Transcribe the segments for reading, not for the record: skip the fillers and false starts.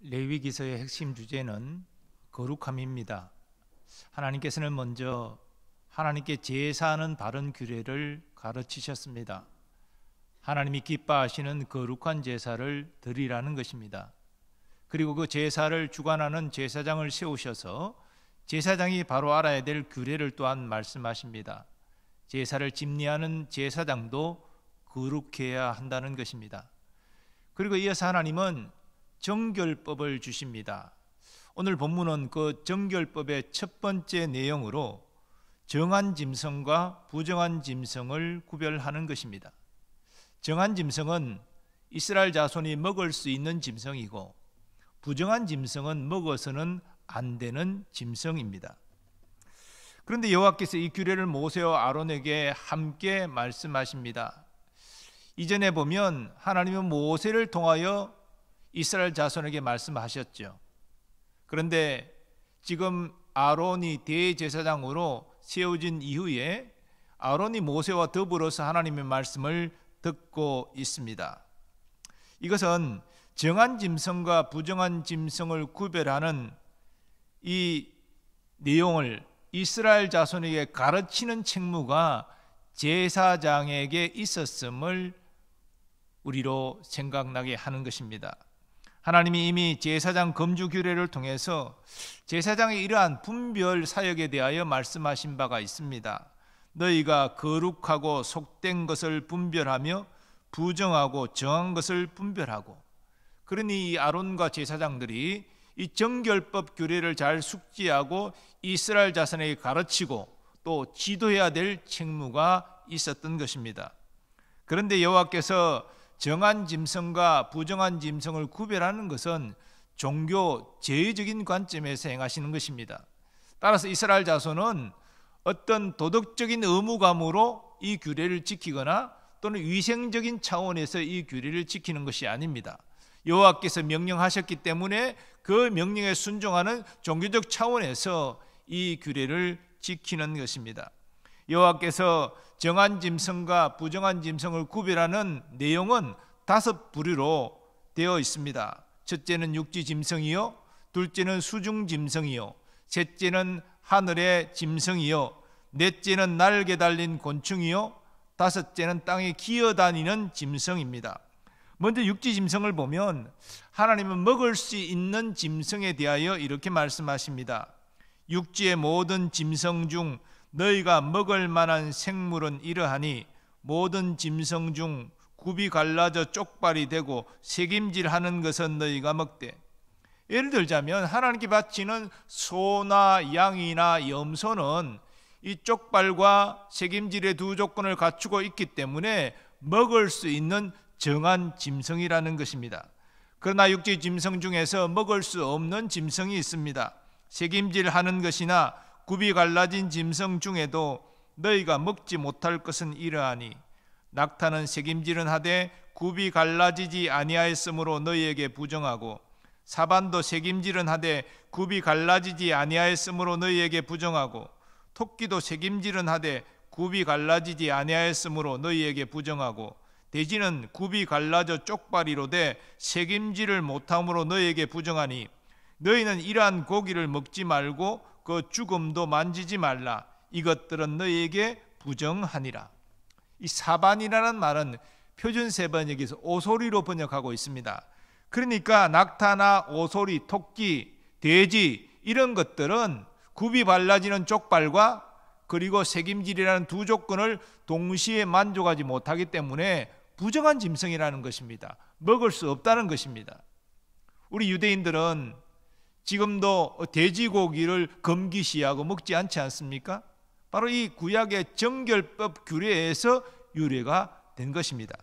레위기서의 핵심 주제는 거룩함입니다. 하나님께서는 먼저 하나님께 제사하는 바른 규례를 가르치셨습니다. 하나님이 기뻐하시는 거룩한 제사를 드리라는 것입니다. 그리고 그 제사를 주관하는 제사장을 세우셔서 제사장이 바로 알아야 될 규례를 또한 말씀하십니다. 제사를 집리하는 제사장도 거룩해야 한다는 것입니다. 그리고 이어서 하나님은 정결법을 주십니다. 오늘 본문은 그 정결법의 첫 번째 내용으로 정한 짐승과 부정한 짐승을 구별하는 것입니다. 정한 짐승은 이스라엘 자손이 먹을 수 있는 짐승이고, 부정한 짐승은 먹어서는 안 되는 짐승입니다. 그런데 여호와께서 이 규례를 모세와 아론에게 함께 말씀하십니다. 이전에 보면 하나님은 모세를 통하여 이스라엘 자손에게 말씀하셨죠. 그런데 지금 아론이 대제사장으로 세워진 이후에 아론이 모세와 더불어서 하나님의 말씀을 듣고 있습니다. 이것은 정한 짐승과 부정한 짐승을 구별하는 이 내용을 이스라엘 자손에게 가르치는 책무가 제사장에게 있었음을 우리로 생각나게 하는 것입니다. 하나님이 이미 제사장 금주 규례를 통해서 제사장의 이러한 분별 사역에 대하여 말씀하신 바가 있습니다. 너희가 거룩하고 속된 것을 분별하며 부정하고 정한 것을 분별하고, 그러니 이 아론과 제사장들이 이 정결법 규례를 잘 숙지하고 이스라엘 자손에게 가르치고 또 지도해야 될 책무가 있었던 것입니다. 그런데 여호와께서 정한 짐승과 부정한 짐승을 구별하는 것은 종교 제의적인 관점에서 행하시는 것입니다. 따라서 이스라엘 자손은 어떤 도덕적인 의무감으로 이 규례를 지키거나 또는 위생적인 차원에서 이 규례를 지키는 것이 아닙니다. 여호와께서 명령하셨기 때문에 그 명령에 순종하는 종교적 차원에서 이 규례를 지키는 것입니다. 여호와께서 정한 짐승과 부정한 짐승을 구별하는 내용은 5부류로 되어 있습니다. 첫째는 육지 짐승이요, 둘째는 수중 짐승이요, 셋째는 하늘의 짐승이요, 넷째는 날개 달린 곤충이요, 다섯째는 땅에 기어다니는 짐승입니다. 먼저 육지 짐승을 보면 하나님은 먹을 수 있는 짐승에 대하여 이렇게 말씀하십니다. 육지의 모든 짐승 중 너희가 먹을 만한 생물은 이러하니 모든 짐승 중 굽이 갈라져 쪽발이 되고 새김질하는 것은 너희가 먹되. 예를 들자면 하나님께 바치는 소나 양이나 염소는 이 쪽발과 새김질의 두 조건을 갖추고 있기 때문에 먹을 수 있는 정한 짐승이라는 것입니다. 그러나 육지 짐승 중에서 먹을 수 없는 짐승이 있습니다. 새김질하는 것이나 굽이 갈라진 짐승 중에도 너희가 먹지 못할 것은 이러하니 낙타는 새김질은 하되 굽이 갈라지지 아니하였으므로 너희에게 부정하고, 사반도 새김질은 하되 굽이 갈라지지 아니하였으므로 너희에게 부정하고, 토끼도 새김질은 하되 굽이 갈라지지 아니하였으므로 너희에게 부정하고, 돼지는 굽이 갈라져 쪽발이로되 새김질을 못함으로 너희에게 부정하니 너희는 이러한 고기를 먹지 말고 그 죽음도 만지지 말라. 이것들은 너희에게 부정하니라. 이 사반이라는 말은 표준세 번역에서 오소리로 번역하고 있습니다. 그러니까 낙타나 오소리, 토끼, 돼지 이런 것들은 굽이 발라지는 쪽발과 그리고 새김질이라는 두 조건을 동시에 만족하지 못하기 때문에 부정한 짐승이라는 것입니다. 먹을 수 없다는 것입니다. 우리 유대인들은 지금도 돼지고기를 금기시하고 먹지 않지 않습니까? 바로 이 구약의 정결법 규례에서 유래가 된 것입니다.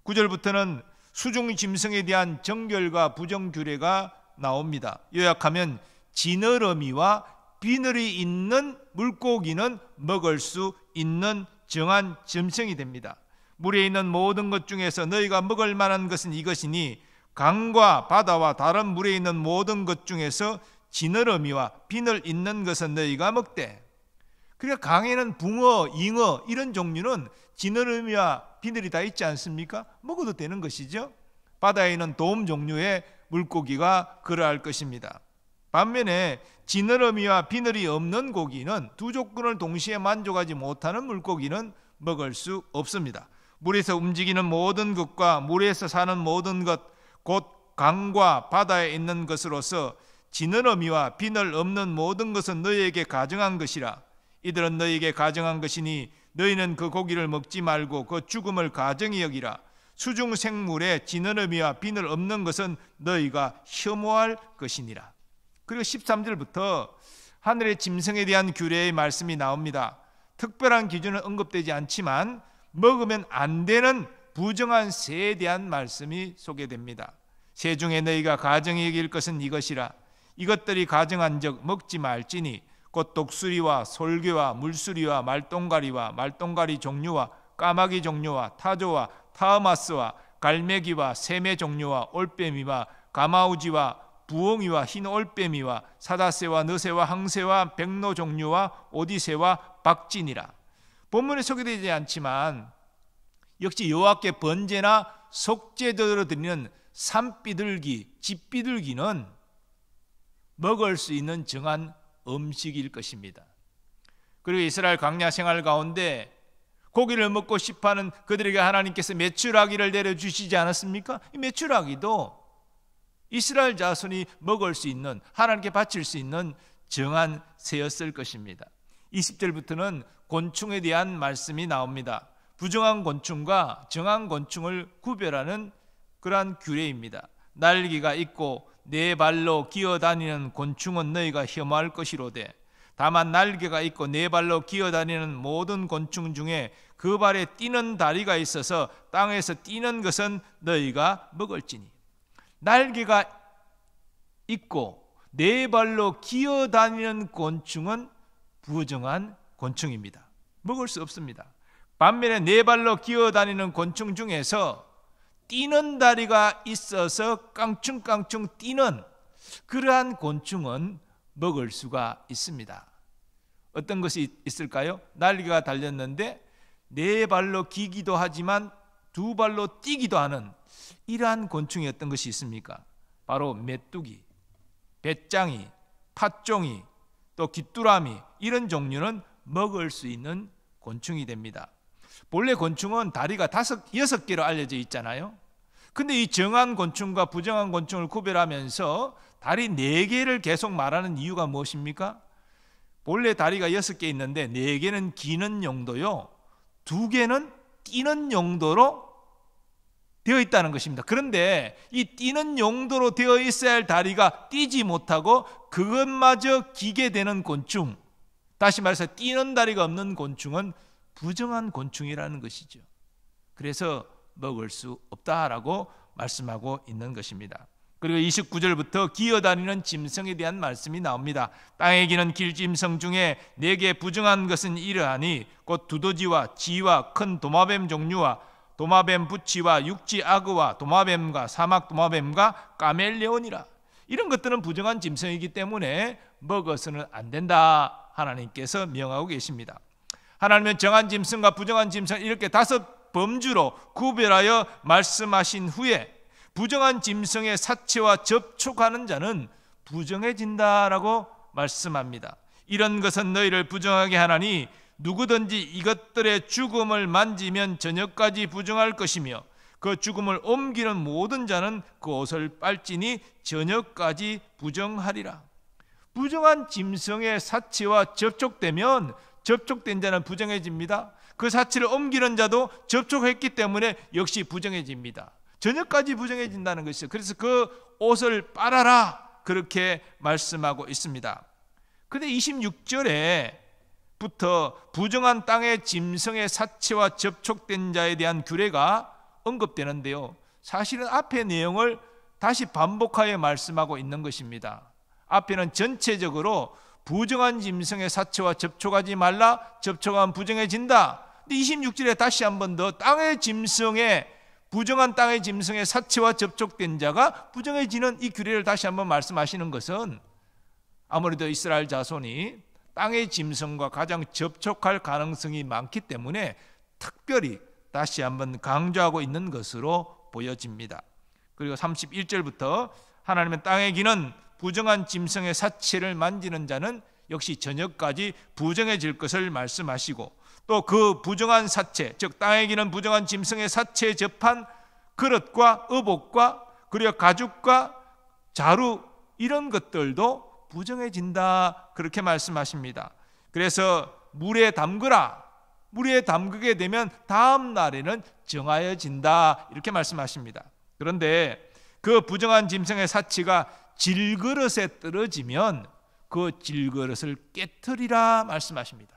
9절부터는 수중 짐승에 대한 정결과 부정 규례가 나옵니다. 요약하면 지느러미와 비늘이 있는 물고기는 먹을 수 있는 정한 짐승이 됩니다. 물에 있는 모든 것 중에서 너희가 먹을 만한 것은 이것이니 강과 바다와 다른 물에 있는 모든 것 중에서 지느러미와 비늘 있는 것은 너희가 먹되. 그러니까 강에는 붕어, 잉어 이런 종류는 지느러미와 비늘이 다 있지 않습니까? 먹어도 되는 것이죠. 바다에는 돔 종류의 물고기가 그러할 것입니다. 반면에 지느러미와 비늘이 없는 고기는 두 조건을 동시에 만족하지 못하는 물고기는 먹을 수 없습니다. 물에서 움직이는 모든 것과 물에서 사는 모든 것, 곧 강과 바다에 있는 것으로서 지느러미와 비늘 없는 모든 것은 너희에게 가증한 것이라. 이들은 너희에게 가증한 것이니 너희는 그 고기를 먹지 말고 그 죽음을 가증히 여기라. 수중 생물에 지느러미와 비늘 없는 것은 너희가 혐오할 것이니라. 그리고 13절부터 하늘의 짐승에 대한 규례의 말씀이 나옵니다. 특별한 기준은 언급되지 않지만 먹으면 안 되는 부정한 새에 대한 말씀이 소개됩니다. 새 중에 너희가 가증히 여길 것은 이것이라. 이것들이 가증한 적 먹지 말지니 곧 독수리와 솔개와 물수리와 말똥가리와 말똥가리 종류와 까마귀 종류와 타조와 타마스와 갈매기와 새매 종류와 올빼미와 가마우지와 부엉이와 흰 올빼미와 사다새와 너새와 항새와 백로 종류와 오디새와 박진이라. 본문에 소개되지 않지만 역시 여호와께 번제나 속죄제로 드리는 산비둘기, 집비둘기는 먹을 수 있는 정한 음식일 것입니다. 그리고 이스라엘 광야 생활 가운데 고기를 먹고 싶어하는 그들에게 하나님께서 메추라기를 내려주시지 않았습니까? 이 메추라기도 이스라엘 자손이 먹을 수 있는, 하나님께 바칠 수 있는 정한 새였을 것입니다. 20절부터는 곤충에 대한 말씀이 나옵니다. 부정한 곤충과 정한 곤충을 구별하는 그러한 규례입니다. 날개가 있고 네 발로 기어다니는 곤충은 너희가 혐오할 것이로되 다만 날개가 있고 네 발로 기어다니는 모든 곤충 중에 그 발에 뛰는 다리가 있어서 땅에서 뛰는 것은 너희가 먹을지니. 날개가 있고 네 발로 기어다니는 곤충은 부정한 곤충입니다. 먹을 수 없습니다. 반면에 네 발로 기어다니는 곤충 중에서 뛰는 다리가 있어서 깡충깡충 뛰는 그러한 곤충은 먹을 수가 있습니다. 어떤 것이 있을까요? 날개가 달렸는데 네 발로 기기도 하지만 두 발로 뛰기도 하는 이러한 곤충이 어떤 것이 있습니까? 바로 메뚜기, 배짱이, 팥종이, 또 귀뚜라미, 이런 종류는 먹을 수 있는 곤충이 됩니다. 본래 곤충은 다리가 6개로 알려져 있잖아요. 근데 이 정한 곤충과 부정한 곤충을 구별하면서 다리 4개를 계속 말하는 이유가 무엇입니까? 본래 다리가 6개 있는데 4개는 기는 용도요, 2개는 뛰는 용도로 되어 있다는 것입니다. 그런데 이 뛰는 용도로 되어 있어야 할 다리가 뛰지 못하고 그것마저 기게 되는 곤충, 다시 말해서 뛰는 다리가 없는 곤충은 부정한 곤충이라는 것이죠. 그래서 먹을 수 없다라고 말씀하고 있는 것입니다. 그리고 29절부터 기어다니는 짐승에 대한 말씀이 나옵니다. 땅에 기는 길짐승 중에 4개 부정한 것은 이러하니 곧 두더지와 쥐와 큰 도마뱀 종류와 도마뱀 부치와 육지 아그와 도마뱀과 사막 도마뱀과 까멜레온이라. 이런 것들은 부정한 짐승이기 때문에 먹어서는 안 된다, 하나님께서 명하고 계십니다. 하나님은 정한 짐승과 부정한 짐승 이렇게 5 범주로 구별하여 말씀하신 후에 부정한 짐승의 사체와 접촉하는 자는 부정해진다라고 말씀합니다. 이런 것은 너희를 부정하게 하나니 누구든지 이것들의 죽음을 만지면 저녁까지 부정할 것이며 그 죽음을 옮기는 모든 자는 그 옷을 빨지니 저녁까지 부정하리라. 부정한 짐승의 사체와 접촉되면 접촉된 자는 부정해집니다. 그 사체를 옮기는 자도 접촉했기 때문에 역시 부정해집니다. 저녁까지 부정해진다는 것이죠. 그래서 그 옷을 빨아라, 그렇게 말씀하고 있습니다. 그런데 26절에부터 부정한 땅의 짐승의 사체와 접촉된 자에 대한 규례가 언급되는데요, 사실은 앞의 내용을 다시 반복하여 말씀하고 있는 것입니다. 앞에는 전체적으로 부정한 짐승의 사체와 접촉하지 말라, 접촉하면 부정해진다. 근데 26절에 다시 한 번 더 땅의 짐승의, 부정한 땅의 짐승의 사체와 접촉된 자가 부정해지는 이 규례를 다시 한번 말씀하시는 것은 아무래도 이스라엘 자손이 땅의 짐승과 가장 접촉할 가능성이 많기 때문에 특별히 다시 한번 강조하고 있는 것으로 보여집니다. 그리고 31절부터 하나님은 땅에 기는 부정한 짐승의 사체를 만지는 자는 역시 저녁까지 부정해질 것을 말씀하시고, 또 그 부정한 사체, 즉 땅에 기는 부정한 짐승의 사체에 접한 그릇과 의복과 그리고 가죽과 자루 이런 것들도 부정해진다, 그렇게 말씀하십니다. 그래서 물에 담그라, 물에 담그게 되면 다음 날에는 정하여진다, 이렇게 말씀하십니다. 그런데 그 부정한 짐승의 사체가 질그릇에 떨어지면 그 질그릇을 깨트리라 말씀하십니다.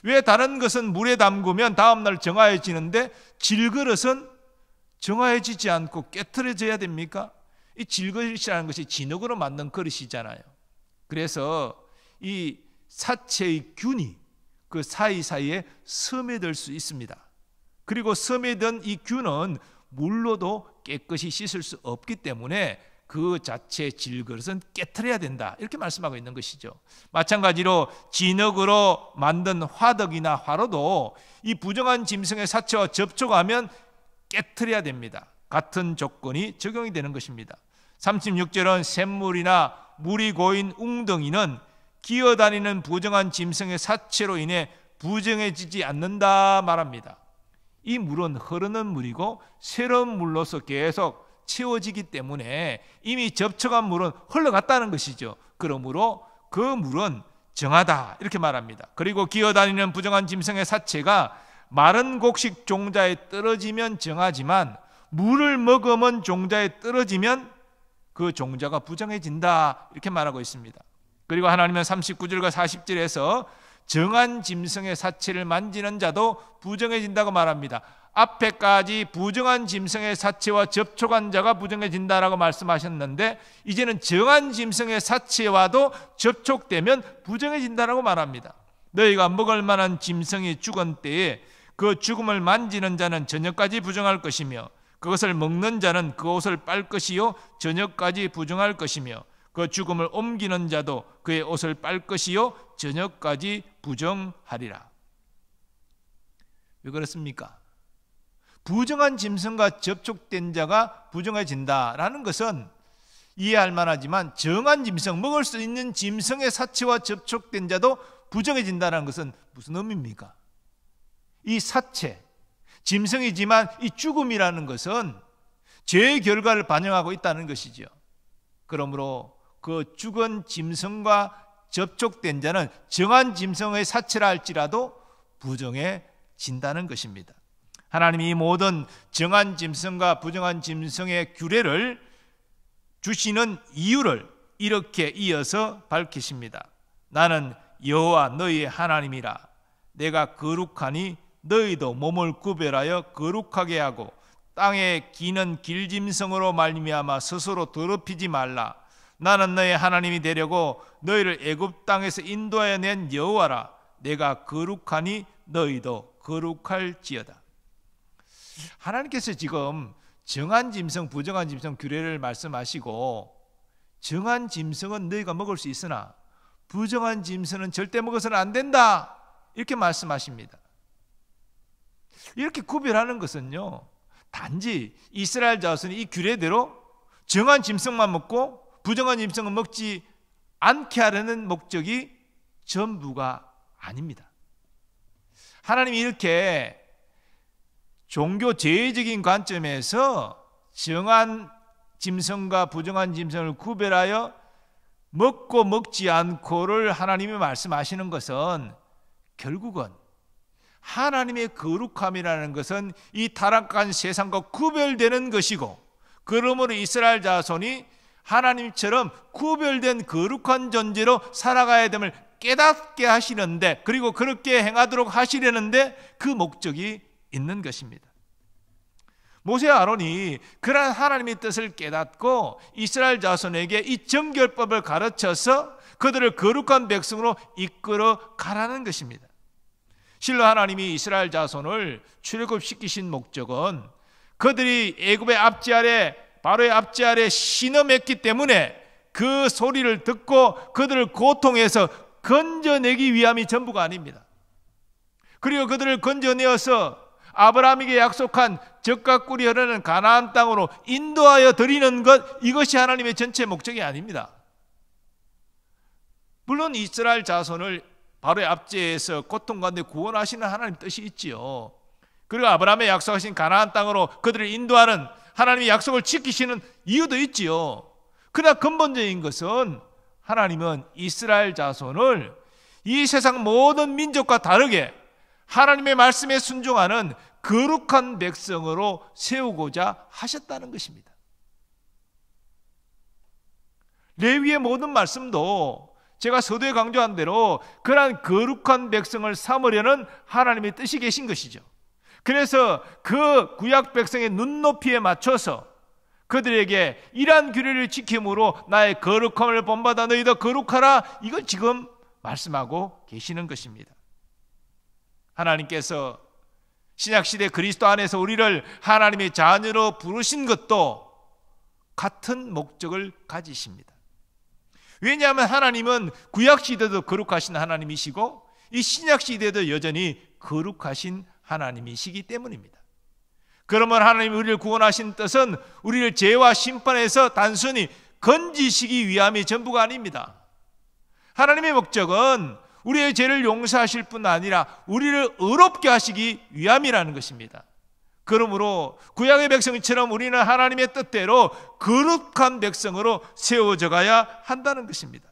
왜 다른 것은 물에 담그면 다음 날 정하여지는데 질그릇은 정하여지지 않고 깨트려져야 됩니까? 이 질그릇이라는 것이 진흙으로 만든 그릇이잖아요. 그래서 이 사체의 균이 그 사이사이에 스며들 수 있습니다. 그리고 스며든 이 균은 물로도 깨끗이 씻을 수 없기 때문에 그 자체의 질그릇은 깨트려야 된다, 이렇게 말씀하고 있는 것이죠. 마찬가지로 진흙으로 만든 화덕이나 화로도 이 부정한 짐승의 사체와 접촉하면 깨트려야 됩니다. 같은 조건이 적용이 되는 것입니다. 36절은 샘물이나 물이 고인 웅덩이는 기어다니는 부정한 짐승의 사체로 인해 부정해지지 않는다 말합니다. 이 물은 흐르는 물이고 새로운 물로서 계속 채워지기 때문에 이미 접촉한 물은 흘러갔다는 것이죠. 그러므로 그 물은 정하다, 이렇게 말합니다. 그리고 기어다니는 부정한 짐승의 사체가 마른 곡식 종자에 떨어지면 정하지만 물을 머금은 종자에 떨어지면 그 종자가 부정해진다, 이렇게 말하고 있습니다. 그리고 하나님은 39절과 40절에서 정한 짐승의 사체를 만지는 자도 부정해진다고 말합니다. 앞에까지 부정한 짐승의 사체와 접촉한 자가 부정해진다라고 말씀하셨는데, 이제는 정한 짐승의 사체와도 접촉되면 부정해진다라고 말합니다. 너희가 먹을 만한 짐승이 죽은 때에 그 죽음을 만지는 자는 저녁까지 부정할 것이며, 그것을 먹는 자는 그 옷을 빨 것이요 저녁까지 부정할 것이며, 그 죽음을 옮기는 자도 그의 옷을 빨 것이요 저녁까지 부정하리라. 왜 그렇습니까? 부정한 짐승과 접촉된 자가 부정해진다라는 것은 이해할 만하지만, 정한 짐승, 먹을 수 있는 짐승의 사체와 접촉된 자도 부정해진다는 것은 무슨 의미입니까? 이 사체, 짐승이지만 이 죽음이라는 것은 죄의 결과를 반영하고 있다는 것이죠. 그러므로 그 죽은 짐승과 접촉된 자는 정한 짐승의 사체라 할지라도 부정해진다는 것입니다. 하나님이 모든 정한 짐승과 부정한 짐승의 규례를 주시는 이유를 이렇게 이어서 밝히십니다. 나는 여호와 너희의 하나님이라. 내가 거룩하니 너희도 몸을 구별하여 거룩하게 하고 땅에 기는 길짐승으로 말미암아 스스로 더럽히지 말라. 나는 너희 하나님이 되려고 너희를 애굽 땅에서 인도하여 낸 여호와라. 내가 거룩하니 너희도 거룩할지어다. 하나님께서 지금 정한 짐승, 부정한 짐승 규례를 말씀하시고, 정한 짐승은 너희가 먹을 수 있으나 부정한 짐승은 절대 먹어서는 안 된다, 이렇게 말씀하십니다. 이렇게 구별하는 것은요, 단지 이스라엘 자손이 이 규례대로 정한 짐승만 먹고 부정한 짐승은 먹지 않게 하려는 목적이 전부가 아닙니다. 하나님이 이렇게 종교 제의적인 관점에서 정한 짐승과 부정한 짐승을 구별하여 먹고 먹지 않고를 하나님이 말씀하시는 것은 결국은 하나님의 거룩함이라는 것은 이 타락한 세상과 구별되는 것이고, 그러므로 이스라엘 자손이 하나님처럼 구별된 거룩한 존재로 살아가야 됨을 깨닫게 하시는데, 그리고 그렇게 행하도록 하시려는데 그 목적이 있는 것입니다. 모세와 아론이 그러한 하나님의 뜻을 깨닫고 이스라엘 자손에게 이 정결법을 가르쳐서 그들을 거룩한 백성으로 이끌어 가라는 것입니다. 실로 하나님이 이스라엘 자손을 출애굽시키신 목적은 그들이 애굽의 압제 아래, 바로의 압제 아래 신음했기 때문에 그 소리를 듣고 그들을 고통해서 건져내기 위함이 전부가 아닙니다. 그리고 그들을 건져내어서 아브라함에게 약속한 젖과 꿀이 흐르는 가나안 땅으로 인도하여 드리는 것, 이것이 하나님의 전체 목적이 아닙니다. 물론 이스라엘 자손을 바로의 압제에서 고통 가운데 구원하시는 하나님 뜻이 있지요. 그리고 아브라함의 약속하신 가나안 땅으로 그들을 인도하는 하나님의 약속을 지키시는 이유도 있지요. 그러나 근본적인 것은 하나님은 이스라엘 자손을 이 세상 모든 민족과 다르게 하나님의 말씀에 순종하는 거룩한 백성으로 세우고자 하셨다는 것입니다. 레위의 모든 말씀도 제가 서두에 강조한 대로 그러한 거룩한 백성을 삼으려는 하나님의 뜻이 계신 것이죠. 그래서 그 구약 백성의 눈높이에 맞춰서 그들에게 이러한 규례를 지킴으로 나의 거룩함을 본받아 너희도 거룩하라, 이걸 지금 말씀하고 계시는 것입니다. 하나님께서 신약시대 그리스도 안에서 우리를 하나님의 자녀로 부르신 것도 같은 목적을 가지십니다. 왜냐하면 하나님은 구약시대도 거룩하신 하나님이시고 이 신약시대도 여전히 거룩하신 하나님이시기 때문입니다. 그러면 하나님이 우리를 구원하신 뜻은 우리를 죄와 심판에서 단순히 건지시기 위함이 전부가 아닙니다. 하나님의 목적은 우리의 죄를 용서하실 뿐 아니라 우리를 의롭게 하시기 위함이라는 것입니다. 그러므로 구약의 백성처럼 우리는 하나님의 뜻대로 거룩한 백성으로 세워져 가야 한다는 것입니다.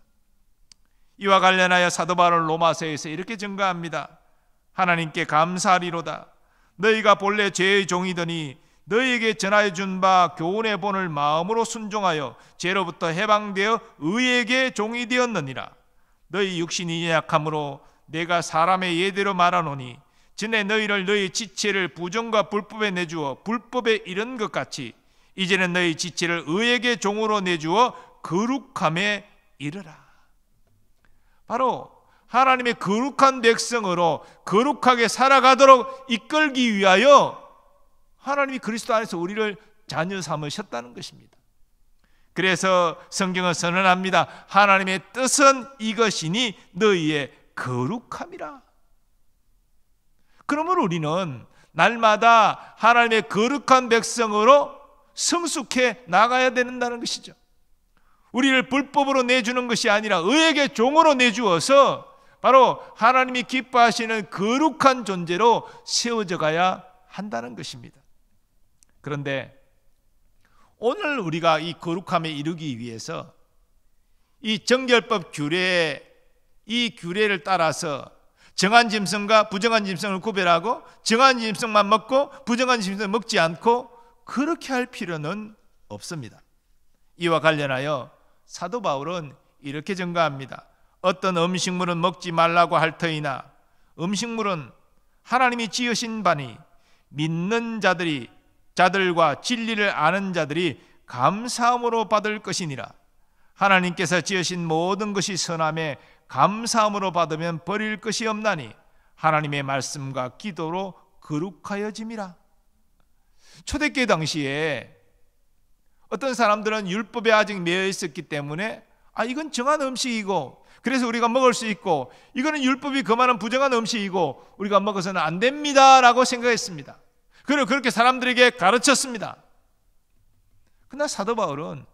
이와 관련하여 사도 바울 로마서에서 이렇게 증거합니다. 하나님께 감사하리로다. 너희가 본래 죄의 종이더니 너희에게 전하여 준 바 교훈의 본을 마음으로 순종하여 죄로부터 해방되어 의에게 종이 되었느니라. 너희 육신이 연약함으로 내가 사람의 예대로 말하노니 전에 너희를 너희 지체를 부정과 불법에 내주어 불법에 이른 것 같이 이제는 너희 지체를 의에게 종으로 내주어 거룩함에 이르라. 바로 하나님의 거룩한 백성으로 거룩하게 살아가도록 이끌기 위하여 하나님이 그리스도 안에서 우리를 자녀 삼으셨다는 것입니다. 그래서 성경은 선언합니다. 하나님의 뜻은 이것이니 너희의 거룩함이라. 그러므로 우리는 날마다 하나님의 거룩한 백성으로 성숙해 나가야 된다는 것이죠. 우리를 불법으로 내주는 것이 아니라 의에게 종으로 내주어서 바로 하나님이 기뻐하시는 거룩한 존재로 세워져 가야 한다는 것입니다. 그런데 오늘 우리가 이 거룩함에 이르기 위해서 이 정결법 규례, 이 규례를 따라서 정한 짐승과 부정한 짐승을 구별하고 정한 짐승만 먹고 부정한 짐승을 먹지 않고 그렇게 할 필요는 없습니다. 이와 관련하여 사도 바울은 이렇게 증거합니다. 어떤 음식물은 먹지 말라고 할 터이나 음식물은 하나님이 지으신 바니 믿는 자들과 진리를 아는 자들이 감사함으로 받을 것이니라. 하나님께서 지으신 모든 것이 선함에 감사함으로 받으면 버릴 것이 없나니 하나님의 말씀과 기도로 거룩하여짐이라. 초대교회 당시에 어떤 사람들은 율법에 아직 매여 있었기 때문에 이건 정한 음식이고 그래서 우리가 먹을 수 있고 이거는 율법이 금하는 부정한 음식이고 우리가 먹어서는 안 됩니다라고 생각했습니다. 그리고 그렇게 사람들에게 가르쳤습니다. 그러나 사도 바울은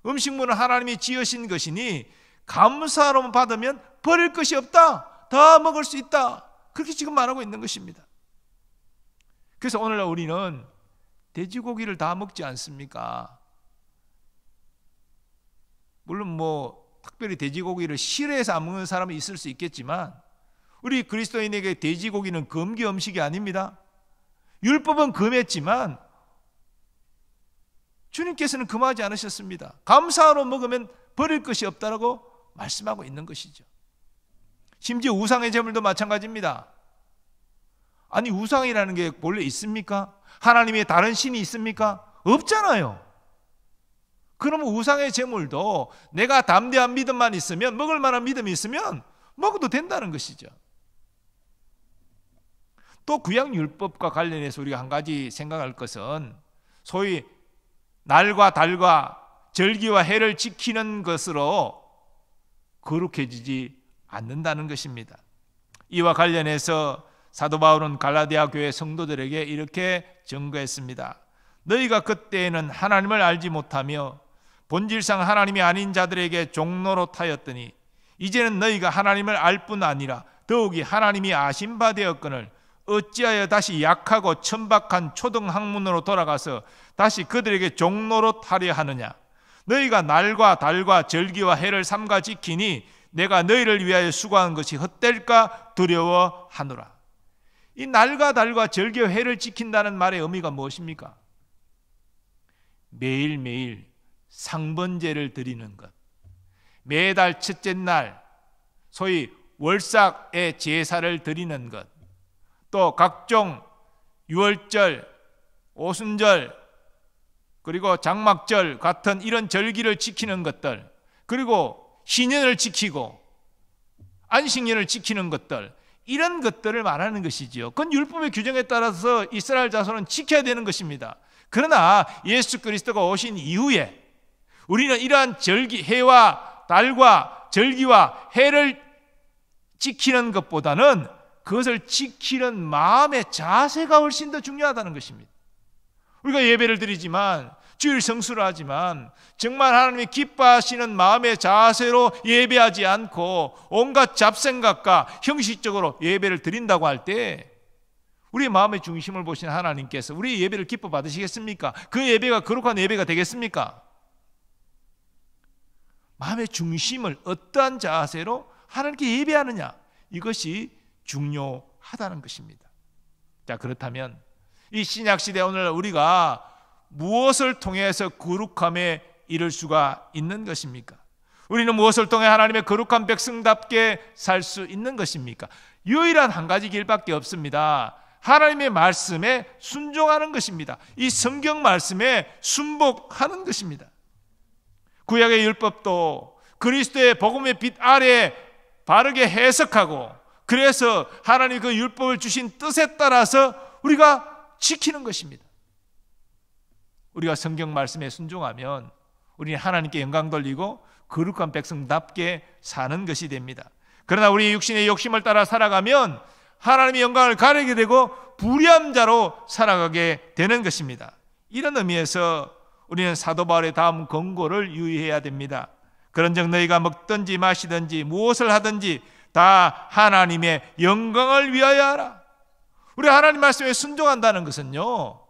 음식물은 하나님이 지으신 것이니 감사로 받으면 버릴 것이 없다. 다 먹을 수 있다. 그렇게 지금 말하고 있는 것입니다. 그래서 오늘날 우리는 돼지고기를 다 먹지 않습니까? 물론 특별히 돼지고기를 싫어해서 안 먹는 사람이 있을 수 있겠지만 우리 그리스도인에게 돼지고기는 금기 음식이 아닙니다. 율법은 금했지만 주님께서는 금하지 않으셨습니다. 감사로 먹으면 버릴 것이 없다라고 말씀하고 있는 것이죠. 심지어 우상의 제물도 마찬가지입니다. 아니 우상이라는 게 본래 있습니까? 하나님의 다른 신이 있습니까? 없잖아요. 그러면 우상의 제물도 내가 담대한 믿음만 있으면 먹을 만한 믿음이 있으면 먹어도 된다는 것이죠. 또 구약 율법과 관련해서 우리가 한 가지 생각할 것은 소위 날과 달과 절기와 해를 지키는 것으로 거룩해지지 않는다는 것입니다. 이와 관련해서 사도 바울은 갈라디아 교회 성도들에게 이렇게 증거했습니다. 너희가 그때에는 하나님을 알지 못하며 본질상 하나님이 아닌 자들에게 종노릇하였더니 이제는 너희가 하나님을 알 뿐 아니라 더욱이 하나님이 아신 바 되었거늘 어찌하여 다시 약하고 천박한 초등학문으로 돌아가서 다시 그들에게 종노릇하려 하느냐. 너희가 날과 달과 절기와 해를 삼가 지키니 내가 너희를 위하여 수고한 것이 헛될까 두려워하노라. 이 날과 달과 절기와 해를 지킨다는 말의 의미가 무엇입니까? 매일매일 상번제를 드리는 것, 매달 첫째 날 소위 월삭의 제사를 드리는 것, 또 각종 유월절, 오순절, 그리고 장막절 같은 이런 절기를 지키는 것들, 그리고 희년을 지키고 안식년을 지키는 것들, 이런 것들을 말하는 것이지요. 그건 율법의 규정에 따라서 이스라엘 자손은 지켜야 되는 것입니다. 그러나 예수 그리스도가 오신 이후에 우리는 이러한 절기, 해와 달과 절기와 해를 지키는 것보다는 그것을 지키는 마음의 자세가 훨씬 더 중요하다는 것입니다. 우리가 예배를 드리지만, 주일 성수를 하지만 정말 하나님이 기뻐하시는 마음의 자세로 예배하지 않고 온갖 잡생각과 형식적으로 예배를 드린다고 할 때 우리의 마음의 중심을 보신 하나님께서 우리의 예배를 기뻐 받으시겠습니까? 그 예배가 거룩한 예배가 되겠습니까? 마음의 중심을 어떠한 자세로 하나님께 예배하느냐, 이것이 중요하다는 것입니다. 자, 그렇다면 이 신약시대 오늘 우리가 무엇을 통해서 거룩함에 이를 수가 있는 것입니까? 우리는 무엇을 통해 하나님의 거룩한 백성답게 살 수 있는 것입니까? 유일한 한 가지 길밖에 없습니다. 하나님의 말씀에 순종하는 것입니다. 이 성경 말씀에 순복하는 것입니다. 구약의 율법도 그리스도의 복음의 빛 아래 바르게 해석하고, 그래서 하나님 그 율법을 주신 뜻에 따라서 우리가 지키는 것입니다. 우리가 성경 말씀에 순종하면 우리는 하나님께 영광 돌리고 거룩한 백성답게 사는 것이 됩니다. 그러나 우리 육신의 욕심을 따라 살아가면 하나님의 영광을 가리게 되고 불의한 자로 살아가게 되는 것입니다. 이런 의미에서 우리는 사도 바울의 다음 권고를 유의해야 됩니다. 그런즉 너희가 먹든지 마시든지 무엇을 하든지 다 하나님의 영광을 위하여 하라. 우리 하나님 말씀에 순종한다는 것은요,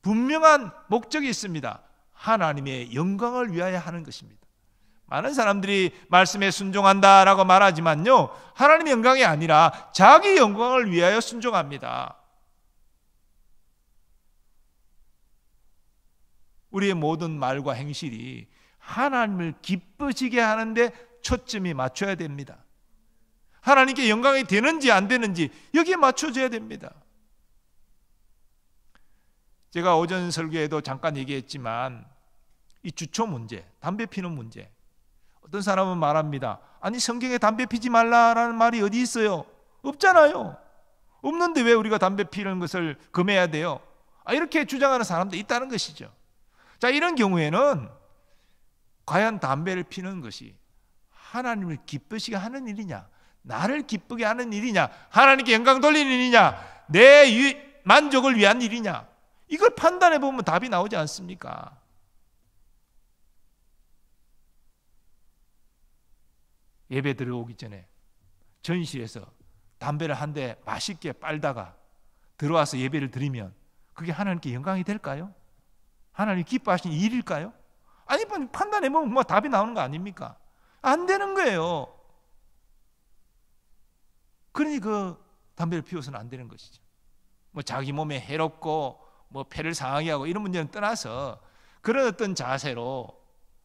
분명한 목적이 있습니다. 하나님의 영광을 위하여 하는 것입니다. 많은 사람들이 말씀에 순종한다라고 말하지만요, 하나님의 영광이 아니라 자기 영광을 위하여 순종합니다. 우리의 모든 말과 행실이 하나님을 기쁘시게 하는데 초점이 맞춰야 됩니다. 하나님께 영광이 되는지 안 되는지 여기에 맞춰져야 됩니다. 제가 오전 설교에도 잠깐 얘기했지만 이 주초 문제, 담배 피는 문제, 어떤 사람은 말합니다. 아니 성경에 담배 피지 말라라는 말이 어디 있어요? 없잖아요. 없는데 왜 우리가 담배 피는 것을 금해야 돼요? 이렇게 주장하는 사람도 있다는 것이죠. 자, 이런 경우에는 과연 담배를 피는 것이 하나님을 기쁘시게 하는 일이냐, 나를 기쁘게 하는 일이냐, 하나님께 영광 돌리는 일이냐, 내 만족을 위한 일이냐, 이걸 판단해 보면 답이 나오지 않습니까? 예배 들어오기 전에 전실에서 담배를 한 대 맛있게 빨다가 들어와서 예배를 드리면 그게 하나님께 영광이 될까요? 하나님 기뻐하시는 일일까요? 아니, 판단해 보면 뭐 답이 나오는 거 아닙니까? 안 되는 거예요. 그러니 그 담배를 피워서는 안 되는 것이죠. 뭐 자기 몸에 해롭고 뭐 폐를 상하게 하고 이런 문제는 떠나서 그런 어떤 자세로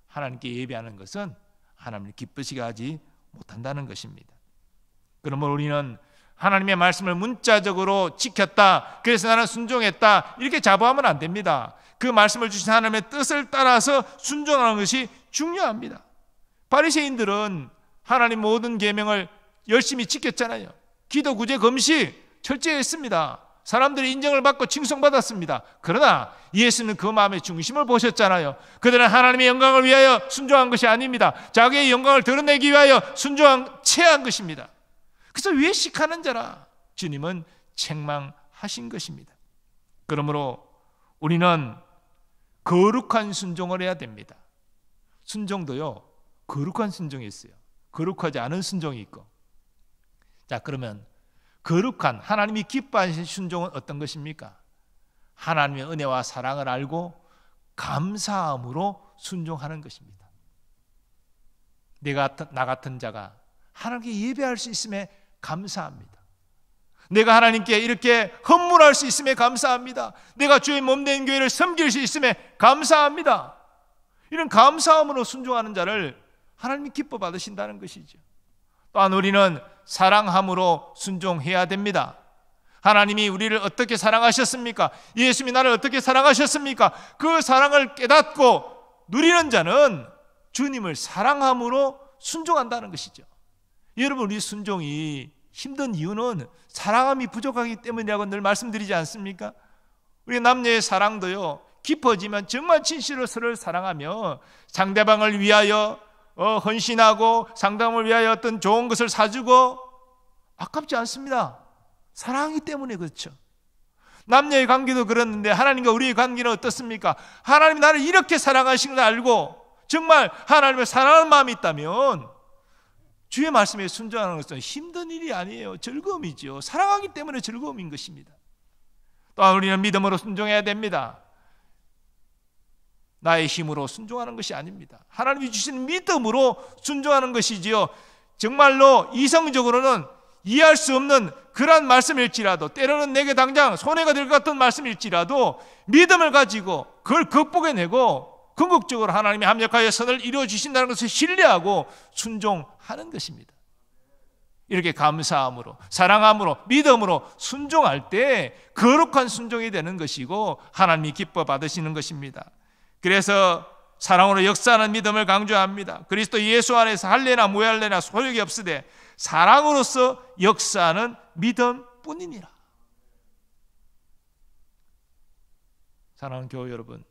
하나님께 예배하는 것은 하나님을 기쁘시게 하지 못한다는 것입니다. 그러면 우리는 하나님의 말씀을 문자적으로 지켰다, 그래서 나는 순종했다, 이렇게 자부하면 안 됩니다. 그 말씀을 주신 하나님의 뜻을 따라서 순종하는 것이 중요합니다. 바리새인들은 하나님 모든 계명을 열심히 지켰잖아요. 기도, 구제, 금식 철저히 했습니다. 사람들이 인정을 받고 칭송받았습니다. 그러나 예수는 그 마음의 중심을 보셨잖아요. 그들은 하나님의 영광을 위하여 순종한 것이 아닙니다. 자기의 영광을 드러내기 위하여 순종한 체한 것입니다. 그래서 외식하는 자라, 주님은 책망하신 것입니다. 그러므로 우리는 거룩한 순종을 해야 됩니다. 순종도요, 거룩한 순종이 있어요. 거룩하지 않은 순종이 있고. 자, 그러면 거룩한 하나님이 기뻐하시는 순종은 어떤 것입니까? 하나님의 은혜와 사랑을 알고 감사함으로 순종하는 것입니다. 나 같은 자가 하나님께 예배할 수 있음에 감사합니다. 내가 하나님께 이렇게 헌물할 수 있음에 감사합니다. 내가 주의 몸된 교회를 섬길 수 있음에 감사합니다. 이런 감사함으로 순종하는 자를 하나님이 기뻐 받으신다는 것이죠. 또한 우리는 사랑함으로 순종해야 됩니다. 하나님이 우리를 어떻게 사랑하셨습니까? 예수님이 나를 어떻게 사랑하셨습니까? 그 사랑을 깨닫고 누리는 자는 주님을 사랑함으로 순종한다는 것이죠. 여러분, 우리 순종이 힘든 이유는 사랑함이 부족하기 때문이라고 늘 말씀드리지 않습니까? 우리 남녀의 사랑도요, 깊어지면 정말 진실로 서로를 사랑하며 상대방을 위하여 헌신하고 상대방을 위하여 어떤 좋은 것을 사주고 아깝지 않습니다. 사랑하기 때문에 그렇죠. 남녀의 관계도 그렇는데 하나님과 우리의 관계는 어떻습니까? 하나님이 나를 이렇게 사랑하신 걸 알고 정말 하나님을 사랑하는 마음이 있다면 주의 말씀에 순종하는 것은 힘든 일이 아니에요. 즐거움이죠. 사랑하기 때문에 즐거움인 것입니다. 또한 우리는 믿음으로 순종해야 됩니다. 나의 힘으로 순종하는 것이 아닙니다. 하나님이 주신 믿음으로 순종하는 것이지요. 정말로 이성적으로는 이해할 수 없는 그러한 말씀일지라도, 때로는 내게 당장 손해가 될 것 같은 말씀일지라도 믿음을 가지고 그걸 극복해내고 궁극적으로 하나님이 합력하여 선을 이루어 주신다는 것을 신뢰하고 순종하는 것입니다. 이렇게 감사함으로, 사랑함으로, 믿음으로 순종할 때 거룩한 순종이 되는 것이고 하나님이 기뻐 받으시는 것입니다. 그래서 사랑으로 역사하는 믿음을 강조합니다. 그리스도 예수 안에서 할례나 무할례나 소용이 없으되 사랑으로서 역사하는 믿음뿐이니라. 사랑하는 교회 여러분,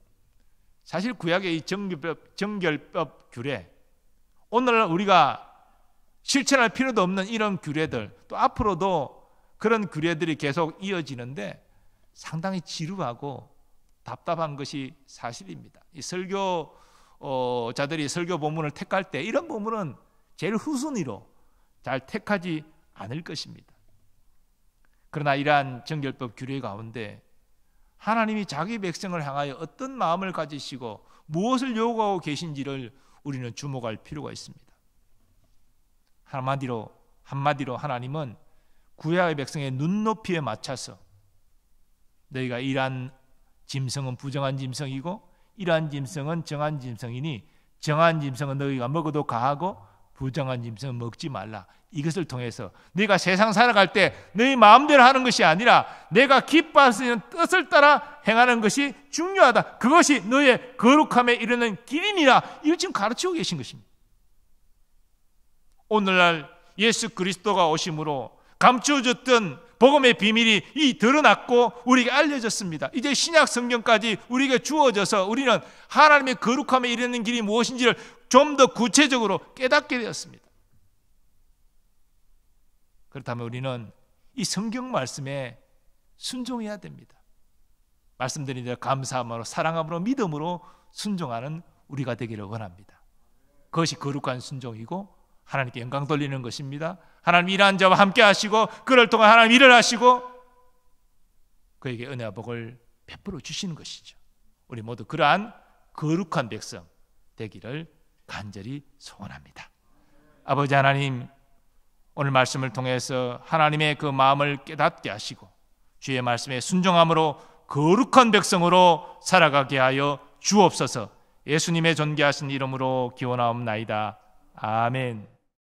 사실 구약의 이 정결법 규례, 오늘날 우리가 실천할 필요도 없는 이런 규례들, 또 앞으로도 그런 규례들이 계속 이어지는데 상당히 지루하고 답답한 것이 사실입니다. 이 설교자들이 설교 본문을 택할 때 이런 본문은 제일 후순위로 잘 택하지 않을 것입니다. 그러나 이러한 정결법 규례 가운데 하나님이 자기 백성을 향하여 어떤 마음을 가지시고 무엇을 요구하고 계신지를 우리는 주목할 필요가 있습니다. 한마디로 하나님은 구약의 백성의 눈높이에 맞춰서 너희가 이러한 짐승은 부정한 짐승이고 이러한 짐승은 정한 짐승이니 정한 짐승은 너희가 먹어도 가하고 부정한 짐승은 먹지 말라. 이것을 통해서 네가 세상 살아갈 때 너희 마음대로 하는 것이 아니라 내가 기뻐하시는 뜻을 따라 행하는 것이 중요하다. 그것이 너의 거룩함에 이르는 길이니라. 이걸 지금 가르치고 계신 것입니다. 오늘날 예수 그리스도가 오심으로 감추어졌던 복음의 비밀이 이 드러났고 우리에게 알려졌습니다. 이제 신약 성경까지 우리에게 주어져서 우리는 하나님의 거룩함에 이르는 길이 무엇인지를 좀 더 구체적으로 깨닫게 되었습니다. 그렇다면 우리는 이 성경 말씀에 순종해야 됩니다. 말씀드린 대로 감사함으로, 사랑함으로, 믿음으로 순종하는 우리가 되기를 원합니다. 그것이 거룩한 순종이고 하나님께 영광 돌리는 것입니다. 하나님 일하는 자와 함께 하시고 그를 통해 하나님 일을 하시고 그에게 은혜와 복을 베풀어 주시는 것이죠. 우리 모두 그러한 거룩한 백성 되기를 간절히 소원합니다. 아버지 하나님, 오늘 말씀을 통해서 하나님의 그 마음을 깨닫게 하시고 주의 말씀에 순종함으로 거룩한 백성으로 살아가게 하여 주옵소서. 예수님의 존귀하신 이름으로 기원하옵나이다. 아멘.